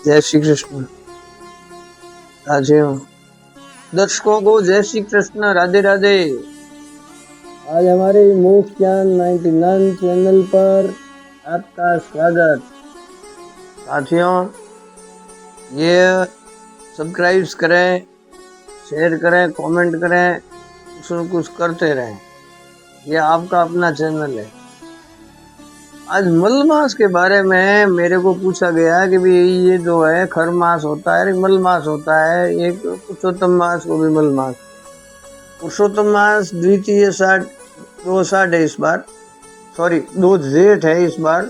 जय श्री कृष्ण। साथियों, दर्शकों को जय श्री कृष्ण, राधे राधे। आज हमारे मोक्ष ज्ञान 99 चैनल पर आपका स्वागत। साथियों, ये सब्सक्राइब करें, शेयर करें, कमेंट करें, कुछ न कुछ करते रहें। ये आपका अपना चैनल है। आज मलमास के बारे में मेरे को पूछा गया कि भी ये जो है खर मास होता है, एक मलमास होता है, एक पुरुषोत्तम मास को भी मलमास। पुरुषोत्तम मास द्वितीय 2 है इस बार, सॉरी 2 जेठ है इस बार,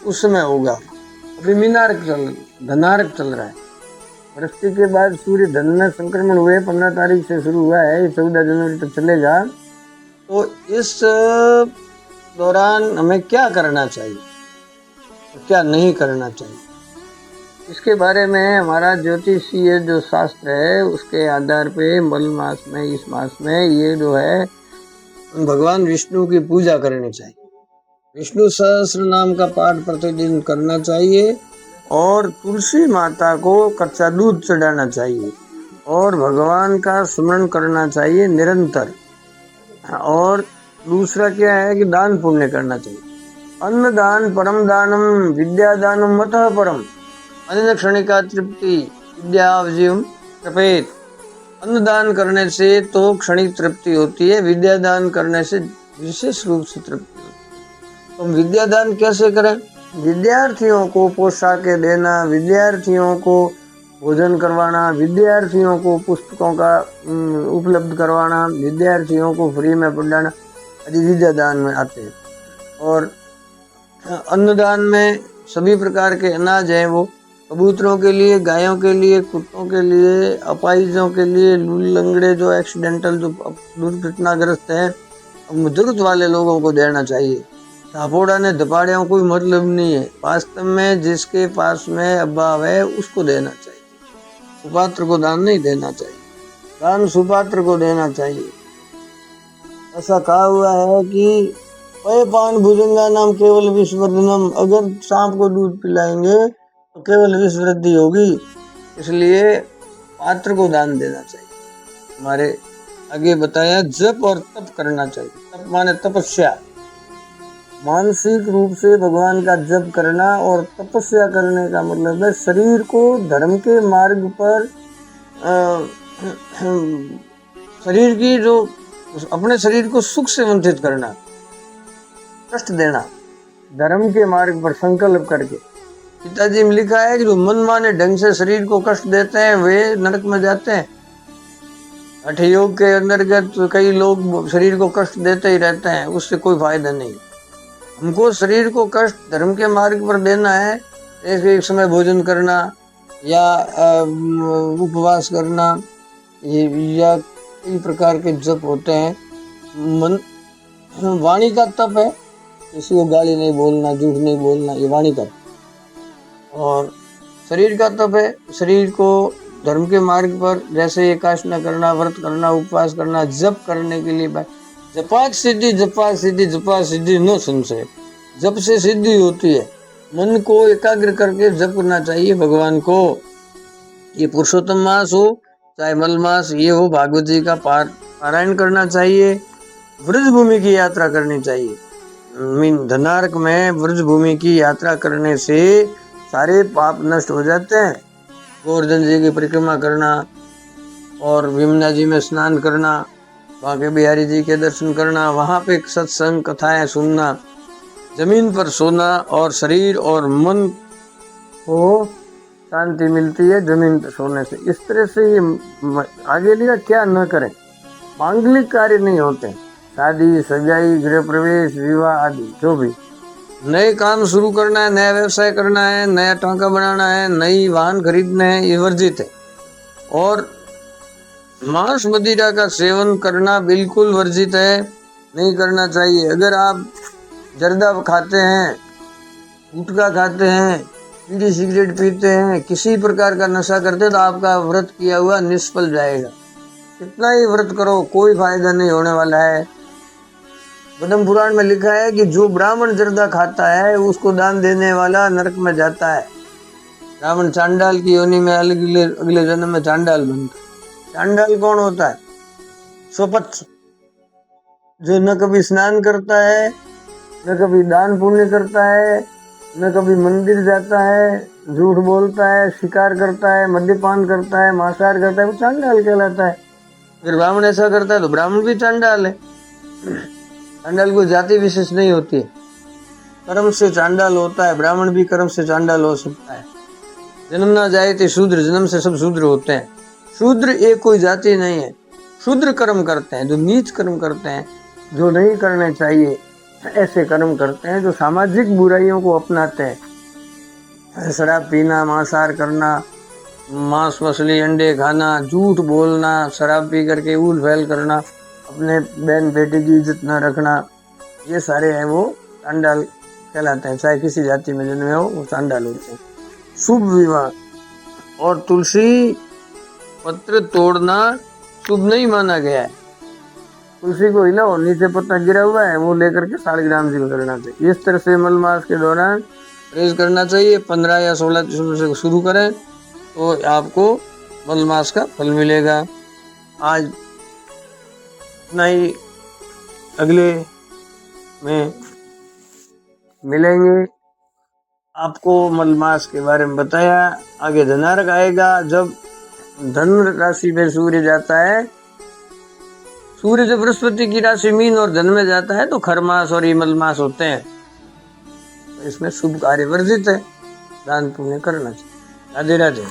उस समय होगा। अभी धनारक चल रहा है। वृश्चिक के बाद सूर्य धन में संक्रमण हुए 15 तारीख से शुरू हुआ है, 14 जनवरी तक चलेगा। तो इस दौरान हमें क्या करना चाहिए और क्या नहीं करना चाहिए, इसके बारे में हमारा ज्योतिषीय जो शास्त्र है उसके आधार पे मल मास में, इस मास में ये जो है भगवान विष्णु की पूजा करनी चाहिए। विष्णु सहस्त्र नाम का पाठ प्रतिदिन करना चाहिए और तुलसी माता को कच्चा दूध चढ़ाना चाहिए और भगवान का स्मरण करना चाहिए निरंतर। और दूसरा क्या है कि दान पुण्य करना चाहिए। अन्न दान परम दानम विद्या दानम मतः परम, अन्न क्षणिका तृप्ति विद्यावजीवम तपेत। अन्न दान करने से तो क्षणिक तृप्ति होती है, विद्या दान करने से विशेष रूप से तृप्ति होती है। तो विद्या दान कैसे करें? विद्यार्थियों को पोशाकें देना, विद्यार्थियों को भोजन करवाना, विद्यार्थियों को पुस्तकों का उपलब्ध करवाना, विद्यार्थियों को फ्री में पढ़ाना, आदि विद्या दान में आते हैं। और अन्नदान में सभी प्रकार के अनाज हैं, वो कबूतरों के लिए, गायों के लिए, कुत्तों के लिए, अपाहिजों के लिए, लूल लंगड़े जो एक्सीडेंटल जो दुर्घटनाग्रस्त है, जरूरत वाले लोगों को देना चाहिए। धापोड़ा ने धपाड़ियों कोई मतलब नहीं है। वास्तव में जिसके पास में अभाव है उसको देना चाहिए, सुपात्र को दान नहीं देना चाहिए। दान सुपात्र को देना चाहिए। ऐसा कहा हुआ है कि पय पान भुजंगा नाम केवल विषवर्धनम, अगर सांप को दूध पिलाएंगे तो केवल विष वृद्धि होगी, इसलिए पात्र को दान देना चाहिए। हमारे आगे बताया जप और तप करना चाहिए। तप माने तपस्या, मानसिक रूप से भगवान का जप करना, और तपस्या करने का मतलब है शरीर को धर्म के मार्ग पर शरीर की जो अपने शरीर को सुख से वंचित करना, कष्ट देना, धर्म के मार्ग पर संकल्प करके। पिताजी में लिखा है कि जो मनमाने ढंग से शरीर को कष्ट देते हैं वे नरक में जाते हैं। हठ योग के अंतर्गत कई लोग शरीर को कष्ट देते ही रहते हैं, उससे कोई फायदा नहीं। हमको शरीर को कष्ट धर्म के मार्ग पर देना है, एक समय भोजन करना या उपवास करना, या कई प्रकार के जप होते हैं। मन वाणी का तप है, किसी को गाली नहीं बोलना, झूठ नहीं बोलना, ये वाणी का। और शरीर का तप है, शरीर को धर्म के मार्ग पर जैसे एकादशी करना, व्रत करना, उपवास करना, जप करने के लिए। जपाक सिद्धि जपा सिद्धि जपा सिद्धि न संशय, जप से सिद्धि होती है। मन को एकाग्र करके जप करना चाहिए भगवान को। ये पुरुषोत्तम मास हो चाहे मल मास ये हो, भागवत जी का पारायण करना चाहिए। व्रज भूमि की यात्रा करनी चाहिए। धनारक में व्रज भूमि की यात्रा करने से सारे पाप नष्ट हो जाते हैं। गोवर्धन जी की परिक्रमा करना और यमुना जी में स्नान करना, वहाँ के बिहारी जी के दर्शन करना, वहाँ पे सत्संग कथाएं सुनना, जमीन पर सोना, और शरीर और मन को शांति मिलती है जमीन पर सोने से। इस तरह से ये आगे लिया क्या न करें। मांगलिक कार्य नहीं होते, शादी, सगाई, गृह प्रवेश, विवाह आदि जो भी नए काम शुरू करना है, नया व्यवसाय करना है, नया टांका बनाना है, नई वाहन खरीदना है, ये वर्जित है। और मांस मदिरा का सेवन करना बिल्कुल वर्जित है, नहीं करना चाहिए। अगर आप जर्दा खाते हैं, गुटखा खाते हैं, बीड़ी सिगरेट पीते हैं, किसी प्रकार का नशा करते हैं, तो आपका व्रत किया हुआ निष्फल जाएगा। कितना ही व्रत करो कोई फायदा नहीं होने वाला है। पद्म पुराण में लिखा है कि जो ब्राह्मण जर्दा खाता है उसको दान देने वाला नरक में जाता है। रावण चांडाल की योनि में अगले अगले जन्म में चांडाल बनता है। चांडाल कौन होता है? स्वपच, जो न कभी स्नान करता है, न कभी दान पुण्य करता है, न कभी मंदिर जाता है, झूठ बोलता है, शिकार करता है, मद्यपान करता है, मांसाहार करता है, वो चांडाल कहलाता है। अगर ब्राह्मण ऐसा करता है तो ब्राह्मण भी चांडाल है। चांडाल कोई जाति विशेष नहीं होती है, कर्म से चांडाल होता है। ब्राह्मण भी कर्म से चांडाल हो सकता है। जन्म ना जाए थे शूद्र, जन्म से सब शूद्र होते हैं। शूद्र एक कोई जाति नहीं है। शूद्र कर्म करते हैं, जो नीच कर्म करते हैं, जो नहीं करने चाहिए ऐसे कर्म करते हैं, जो सामाजिक बुराइयों को अपनाते हैं। शराब पीना, मांसाहार करना, मांस मछली अंडे खाना, झूठ बोलना, शराब पी करके उल फैल करना, अपने बहन बेटी की इज्जत न रखना, ये सारे हैं वो चांडाल कहलाते हैं। चाहे किसी जाति में जन्मे हो, वो चांडाल होते हैं। शुभ विवाह और तुलसी पत्र तोड़ना शुभ नहीं माना गया है। तुलसी को हिलाओ, नीचे पत्ता गिरा हुआ है, वो लेकर के 40 जल करना चाहिए। इस तरह से मलमास के दौरान परहेज करना चाहिए। 15 या 16 दिसंबर से शुरू करें तो आपको मलमास का फल मिलेगा। आज नहीं, अगले में मिलेंगे। आपको मलमास के बारे में बताया। आगे धनारक आएगा, जब धन राशि में सूर्य जाता है। सूर्य जब बृहस्पति की राशि मीन और धन में जाता है तो खरमास और मलमास होते हैं। तो इसमें शुभ कार्य वर्जित है, दान पुण्य करना चाहिए। राधे राधे।